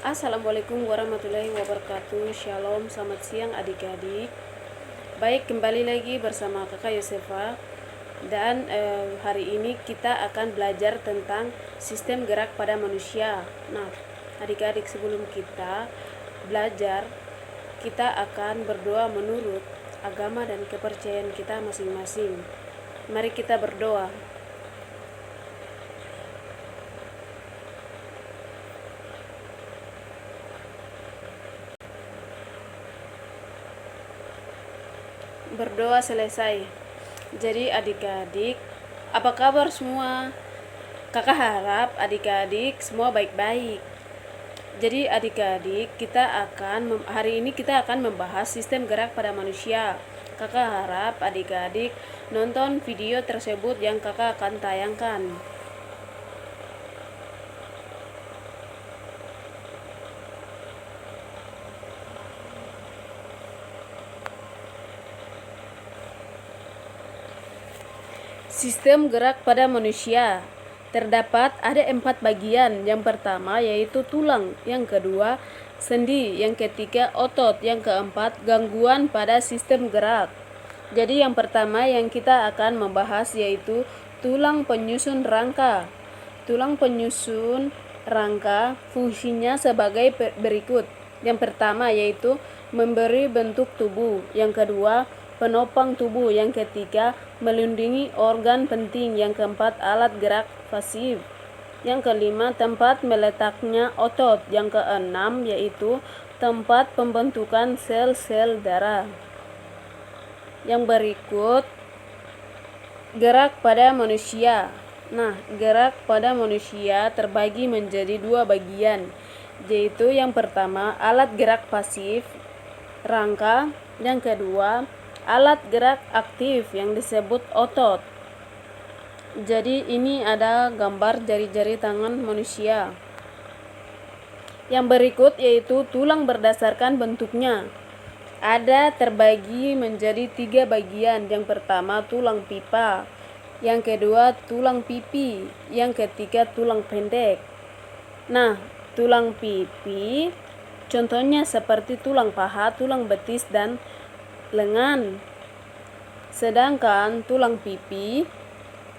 Assalamualaikum warahmatullahi wabarakatuh. Shalom, selamat siang adik-adik. Baik, kembali lagi bersama kakak Yosefa. Dan hari ini kita akan belajar tentang sistem gerak pada manusia. Nah, adik-adik, sebelum kita belajar, kita akan berdoa menurut agama dan kepercayaan kita masing-masing. Mari kita berdoa. Berdoa selesai. Jadi adik-adik, apa kabar semua? Kakak harap adik-adik semua baik-baik. Jadi adik-adik, hari ini kita akan membahas sistem gerak pada manusia. Kakak harap adik-adik nonton video tersebut yang kakak akan tayangkan. Sistem gerak pada manusia terdapat ada 4 bagian. Yang pertama yaitu tulang, yang kedua sendi, yang ketiga otot, yang keempat gangguan pada sistem gerak. Jadi yang pertama yang kita akan membahas yaitu tulang penyusun rangka. Tulang penyusun rangka fungsinya sebagai berikut. Yang pertama yaitu memberi bentuk tubuh, yang kedua penopang tubuh, yang ketiga melindungi organ penting, yang keempat alat gerak pasif, yang kelima tempat meletaknya otot, yang keenam yaitu tempat pembentukan sel-sel darah. Yang berikut gerak pada manusia. Nah, gerak pada manusia terbagi menjadi 2 bagian, yaitu yang pertama alat gerak pasif, rangka, yang kedua alat gerak aktif yang disebut otot. Jadi ini ada gambar jari-jari tangan manusia. Yang berikut yaitu tulang berdasarkan bentuknya. Ada terbagi menjadi 3 bagian. Yang pertama tulang pipa, yang kedua tulang pipi, yang ketiga tulang pendek. Nah, tulang pipi contohnya seperti tulang paha, tulang betis, dan lengan. Sedangkan tulang pipi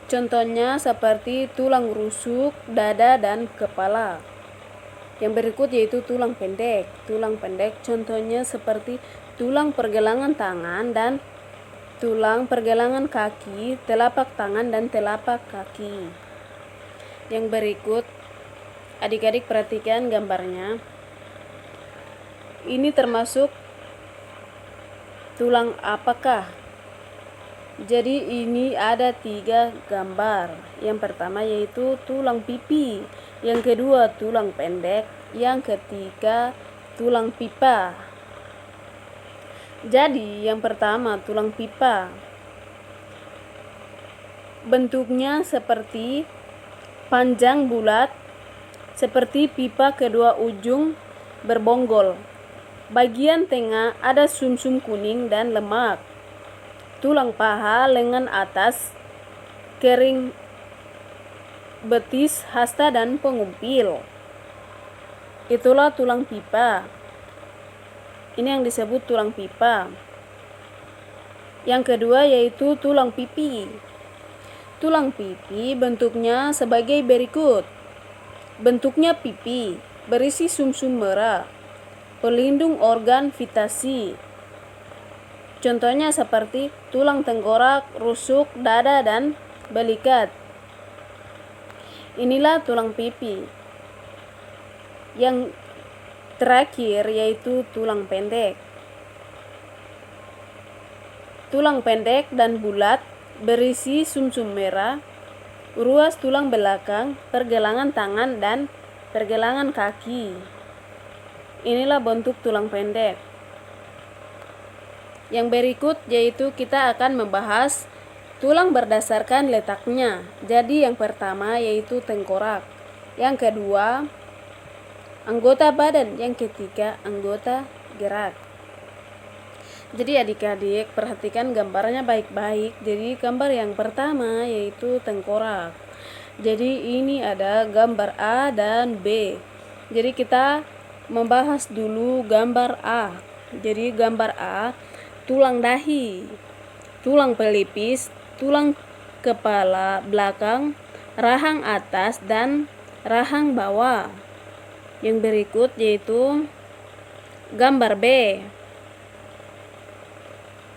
contohnya seperti tulang rusuk, dada, dan kepala. Yang berikut yaitu tulang pendek. Tulang pendek contohnya seperti tulang pergelangan tangan dan tulang pergelangan kaki, telapak tangan, dan telapak kaki. Yang berikut adik-adik perhatikan gambarnya. Ini termasuk tulang apakah? Jadi ini ada 3 gambar. Yang pertama yaitu tulang pipi, yang kedua tulang pendek, yang ketiga tulang pipa. Jadi yang pertama tulang pipa, bentuknya seperti panjang bulat seperti pipa, kedua ujung berbonggol. Bagian tengah ada sumsum kuning dan lemak. Tulang paha, lengan atas, kering betis, hasta, dan pengumpil. Itulah tulang pipa. Ini yang disebut tulang pipa. Yang kedua yaitu tulang pipi. Tulang pipi bentuknya sebagai berikut. Bentuknya pipi, berisi sumsum merah, pelindung organ vitasi. Contohnya seperti tulang tengkorak, rusuk, dada, dan belikat. Inilah tulang pipi. Yang terakhir yaitu tulang pendek. Tulang pendek dan bulat, berisi sumsum merah, ruas tulang belakang, pergelangan tangan, dan pergelangan kaki. Inilah bentuk tulang pendek. Yang berikut yaitu kita akan membahas tulang berdasarkan letaknya. Jadi yang pertama yaitu tengkorak, yang kedua anggota badan, yang ketiga anggota gerak. Jadi adik-adik perhatikan gambarnya baik-baik. Jadi gambar yang pertama yaitu tengkorak. Jadi ini ada gambar A dan B. Jadi kita membahas dulu gambar A. Jadi gambar A, tulang dahi, tulang pelipis, tulang kepala belakang, rahang atas, dan rahang bawah. Yang berikut yaitu gambar B,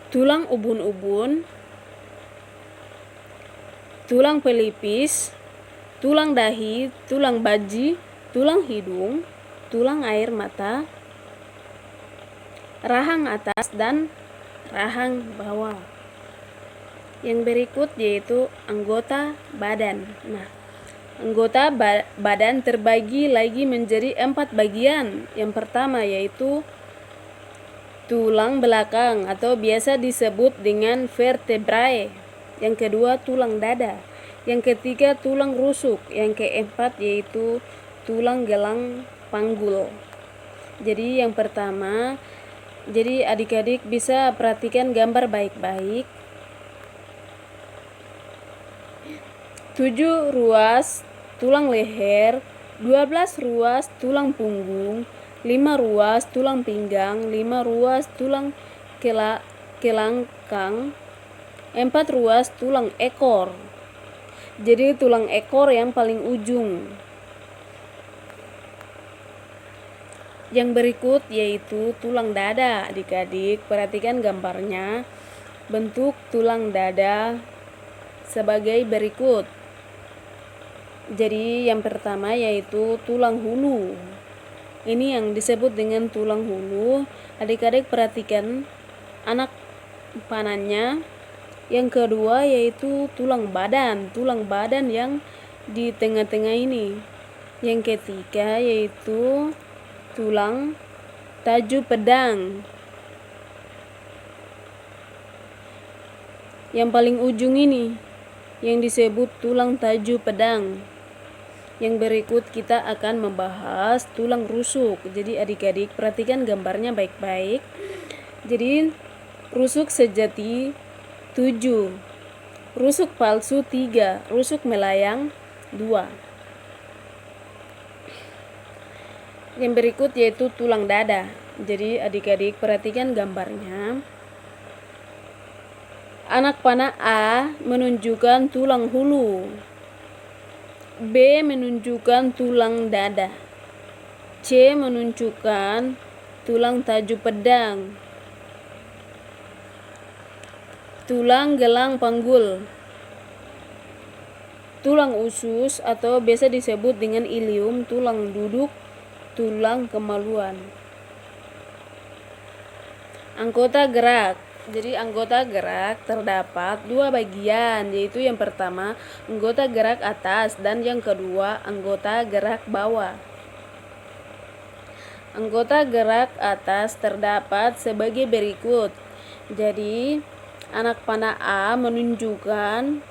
tulang ubun-ubun, tulang pelipis, tulang dahi, tulang baji, tulang hidung, tulang air mata, rahang atas, dan rahang bawah. Yang berikut yaitu anggota badan. Nah, anggota badan terbagi lagi menjadi 4 bagian. Yang pertama yaitu tulang belakang atau biasa disebut dengan vertebrae. Yang kedua tulang dada. Yang ketiga tulang rusuk. Yang keempat yaitu tulang gelang panggul. Jadi yang pertama, jadi adik-adik bisa perhatikan gambar baik-baik. 7 ruas tulang leher, 12 ruas tulang punggung, 5 ruas tulang pinggang, 5 ruas tulang kelangkang, 4 ruas tulang ekor. Jadi tulang ekor yang paling ujung. Yang berikut yaitu tulang dada. Adik-adik perhatikan gambarnya. Bentuk tulang dada sebagai berikut. Jadi yang pertama yaitu tulang hulu. Ini yang disebut dengan tulang hulu. Adik-adik perhatikan anak panahnya. Yang kedua yaitu tulang badan yang di tengah-tengah ini. Yang ketiga yaitu tulang taju pedang. Yang paling ujung ini yang disebut tulang taju pedang. Yang berikut kita akan membahas tulang rusuk. Jadi adik-adik perhatikan gambarnya baik-baik. Jadi rusuk sejati 7, rusuk palsu 3, rusuk melayang 2. Yang berikut yaitu tulang dada. Jadi adik-adik perhatikan gambarnya. Anak panah A menunjukkan tulang hulu, B menunjukkan tulang dada, C menunjukkan tulang taju pedang, tulang gelang panggul, tulang usus atau biasa disebut dengan ilium, tulang duduk, tulang kemaluan. Anggota gerak. Jadi anggota gerak terdapat 2 bagian, yaitu yang pertama anggota gerak atas dan yang kedua anggota gerak bawah. Anggota gerak atas terdapat sebagai berikut. Jadi anak panah A menunjukkan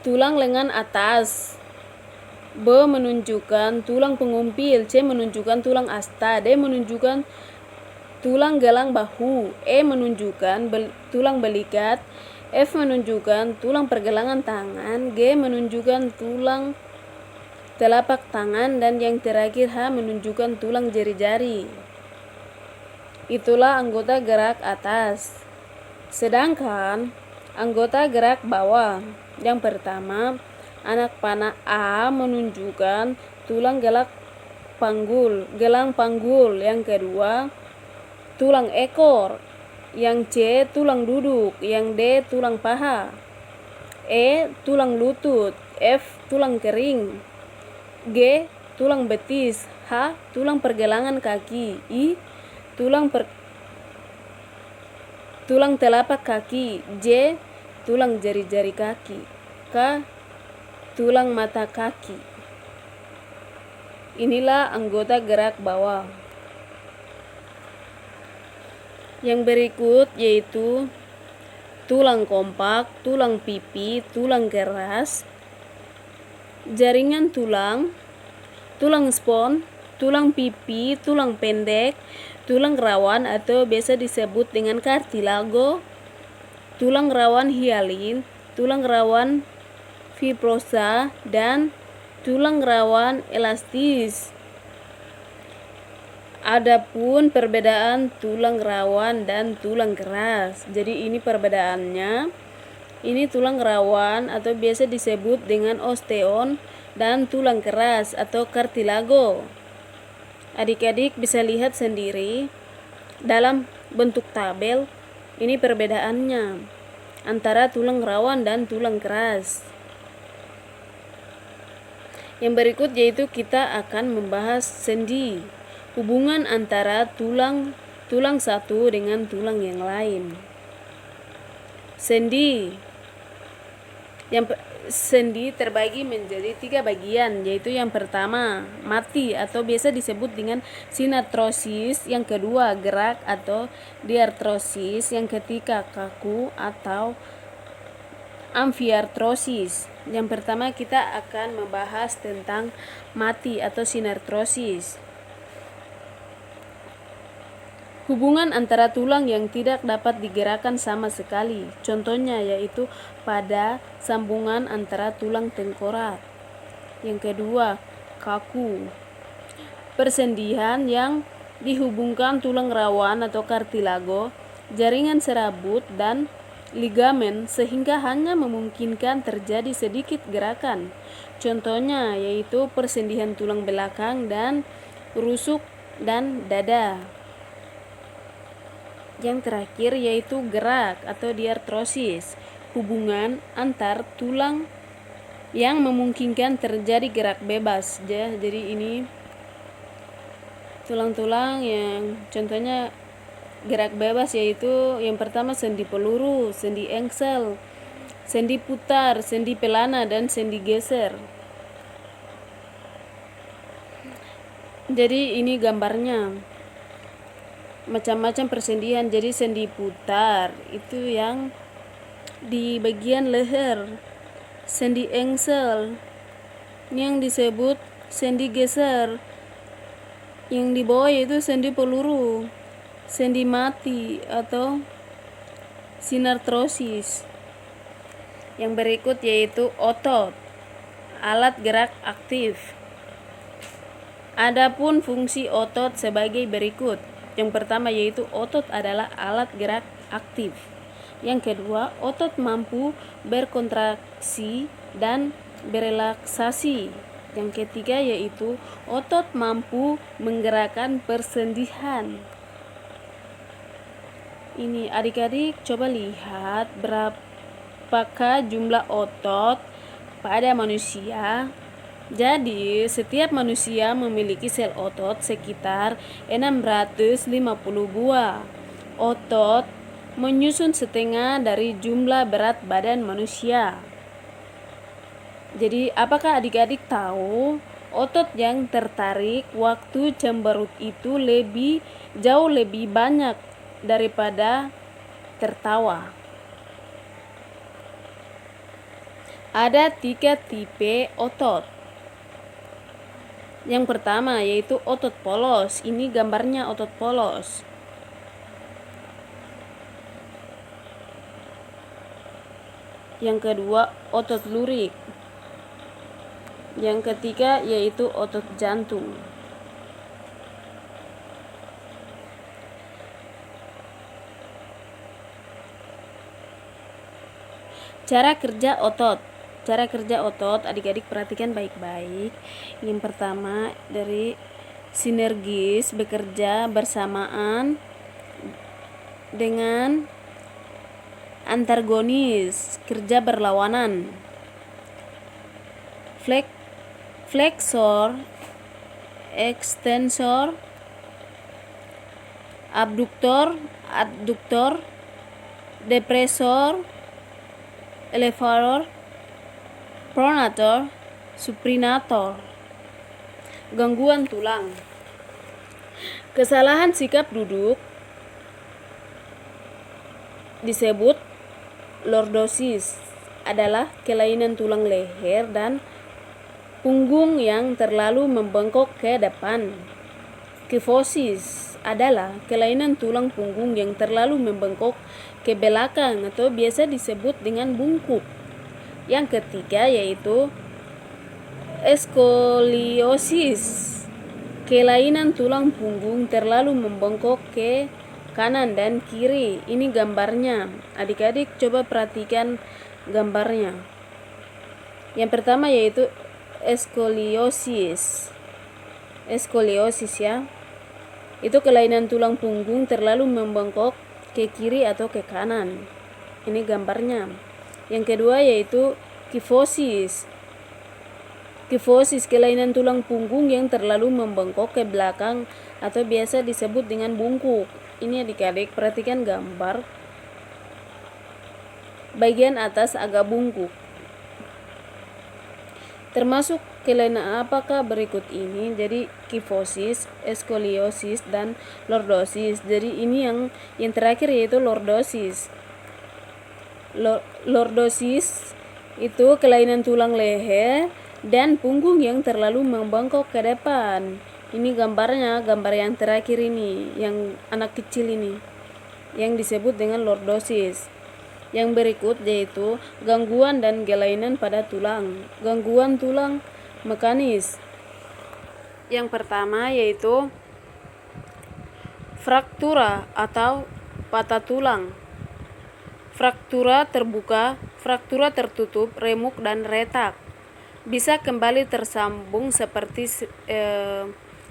tulang lengan atas, B menunjukkan tulang pengumpil, C menunjukkan tulang asta, D menunjukkan tulang gelang bahu, E menunjukkan tulang belikat, F menunjukkan tulang pergelangan tangan, G menunjukkan tulang telapak tangan, dan yang terakhir H menunjukkan tulang jari-jari. Itulah anggota gerak atas. Sedangkan anggota gerak bawah, yang pertama anak panah A menunjukkan tulang gelang panggul, yang kedua tulang ekor, yang C tulang duduk, yang D tulang paha, E tulang lutut, F tulang kering, G tulang betis, H tulang pergelangan kaki, I tulang telapak kaki, J tulang jari-jari kaki, K tulang mata kaki. Inilah anggota gerak bawah. Yang berikut yaitu tulang kompak, tulang pipi, tulang keras, jaringan tulang, tulang spons, tulang pipi, tulang pendek, tulang rawan atau biasa disebut dengan kartilago, tulang rawan hialin, tulang rawan fibrosa, dan tulang rawan elastis. Adapun perbedaan tulang rawan dan tulang keras. Jadi ini perbedaannya. Ini tulang rawan atau biasa disebut dengan osteon dan tulang keras atau kartilago. Adik-adik bisa lihat sendiri dalam bentuk tabel. Ini perbedaannya antara tulang rawan dan tulang keras. Yang berikut yaitu kita akan membahas sendi. Hubungan antara tulang satu dengan tulang yang lain. Sendi terbagi menjadi 3 bagian, yaitu yang pertama mati atau biasa disebut dengan sinartrosis, yang kedua gerak atau diartrosis, yang ketiga kaku atau amfiartrosis. Yang pertama kita akan membahas tentang mati atau sinartrosis. Hubungan antara tulang yang tidak dapat digerakkan sama sekali. Contohnya yaitu pada sambungan antara tulang tengkorak. Yang kedua, kaku. Persendian yang dihubungkan tulang rawan atau kartilago, jaringan serabut dan ligamen sehingga hanya memungkinkan terjadi sedikit gerakan. Contohnya yaitu persendian tulang belakang dan rusuk dan dada. Yang terakhir yaitu gerak atau diartrosis, hubungan antar tulang yang memungkinkan terjadi gerak bebas. Jadi ini tulang-tulang yang contohnya gerak bebas yaitu yang pertama sendi peluru, sendi engsel, sendi putar, sendi pelana, dan sendi geser. Jadi ini gambarnya. Macam-macam persendian. Jadi sendi putar itu yang di bagian leher, sendi engsel yang disebut sendi geser, yang di bawah yaitu sendi peluru, sendi mati atau sinartrosis. Yang berikut yaitu otot, alat gerak aktif. Adapun fungsi otot sebagai berikut. Yang pertama yaitu otot adalah alat gerak aktif. Yang kedua, otot mampu berkontraksi dan berelaksasi. Yang ketiga yaitu otot mampu menggerakkan persendian. Ini adik-adik coba lihat berapakah jumlah otot pada manusia. Jadi, setiap manusia memiliki sel otot sekitar 650 buah. Otot menyusun setengah dari jumlah berat badan manusia. Jadi, apakah adik-adik tahu otot yang tertarik waktu cemberut itu jauh lebih banyak daripada tertawa? Ada 3 tipe otot. Yang pertama yaitu otot polos. Ini gambarnya otot polos. Yang kedua otot lurik. Yang ketiga yaitu otot jantung. Cara kerja otot. Cara kerja otot, adik-adik perhatikan baik-baik. Yang pertama dari sinergis, bekerja bersamaan dengan antagonis, kerja berlawanan. Flexor, extensor, abduktor, adductor, depressor, elevator, pronator, supinator. Gangguan tulang. Kesalahan sikap duduk disebut lordosis, adalah kelainan tulang leher dan punggung yang terlalu membengkok ke depan. Kifosis adalah kelainan tulang punggung yang terlalu membengkok ke belakang atau biasa disebut dengan bungkuk. Yang ketiga yaitu Skoliosis, kelainan tulang punggung terlalu membengkok ke kanan dan kiri. Ini gambarnya. Adik-adik coba perhatikan gambarnya. Yang pertama yaitu skoliosis. Skoliosis ya. Itu kelainan tulang punggung terlalu membengkok ke kiri atau ke kanan. Ini gambarnya. Yang kedua yaitu kifosis. Kifosis, kelainan tulang punggung yang terlalu membengkok ke belakang atau biasa disebut dengan bungkuk. Ini adik-adik perhatikan gambar. Bagian atas agak bungkuk. Termasuk kelainan apakah berikut ini? Jadi kifosis, skoliosis, dan lordosis. Jadi ini yang terakhir yaitu lordosis. Lordosis itu kelainan tulang leher dan punggung yang terlalu membengkok ke depan. Ini gambarnya, gambar yang terakhir ini, yang anak kecil ini, yang disebut dengan lordosis. Yang berikut yaitu gangguan dan kelainan pada tulang. Gangguan tulang mekanis. Yang pertama yaitu fraktura atau patah tulang. Fraktura terbuka, fraktura tertutup, remuk, dan retak. Bisa kembali tersambung seperti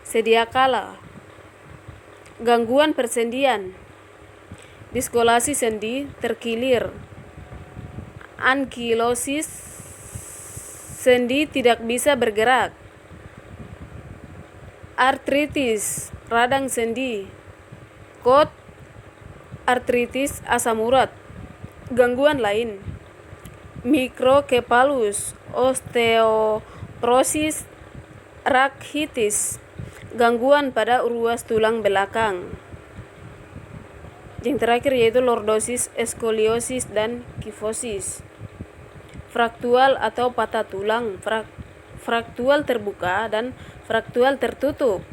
sedia kala. Gangguan persendian, diskolasi sendi terkilir. Ankilosis, sendi tidak bisa bergerak. Artritis, radang sendi. Kot artritis asam urat. Gangguan lain, mikrokepalus, osteoporosis, rakitis, gangguan pada ruas tulang belakang. Yang terakhir yaitu lordosis, skoliosis, dan kifosis. Fraktual atau patah tulang, fraktual terbuka dan fraktual tertutup.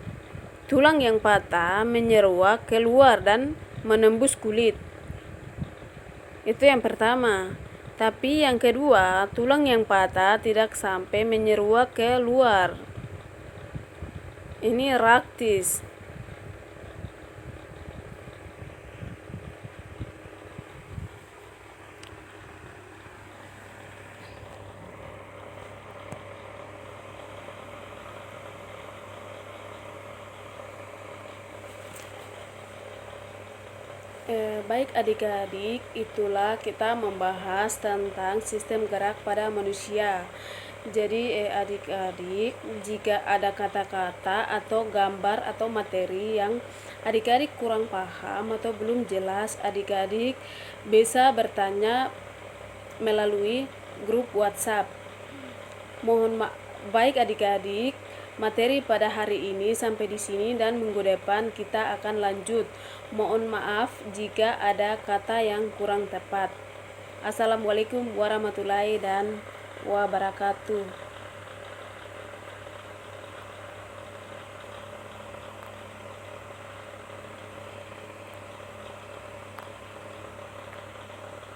Tulang yang patah menyeruak keluar dan menembus kulit. Itu yang pertama. Tapi yang kedua, tulang yang patah tidak sampai menyeruak keluar. Ini raktis. Baik adik-adik, itulah kita membahas tentang sistem gerak pada manusia. Jadi adik-adik, jika ada kata-kata atau gambar atau materi yang adik-adik kurang paham atau belum jelas, adik-adik bisa bertanya melalui grup WhatsApp. Baik adik-adik, materi pada hari ini sampai di sini dan minggu depan kita akan lanjut. Mohon maaf jika ada kata yang kurang tepat. Assalamualaikum warahmatullahi wabarakatuh.